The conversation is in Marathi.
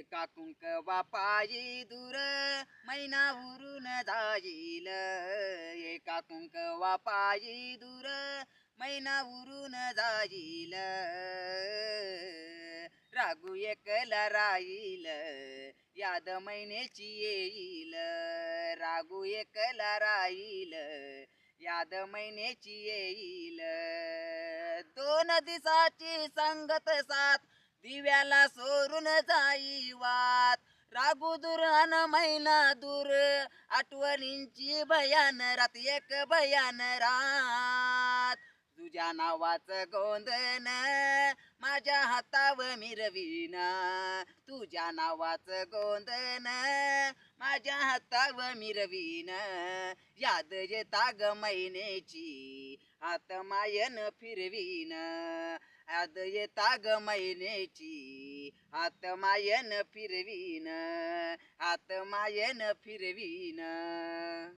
एका कुंकवा पायी दूर मैना उरून जाईल, एका कुंकवा पायी दूर मैना उरून जाईल, रागू एकला राहील याद मैनेची येईल, रागू एकला राहील याद मैनेची येईल, दोन दिसाची संगत साथ दिव्याला सोडून जाई वात, रागू दूर अन मैना दूर आठवणींची भयान रात, एक भयान रात, तुझ्या नावाचं गोंधन माझ्या हातावर मिरवीन, तुझ्या नावाचं गोंधन माझ्या हातावर मिरवीन, याद येता ग मैनेची हात मायन फिरवीन, याद येता ग मैनेची हात मायन फिरवीन, हात मायन फिरवीन.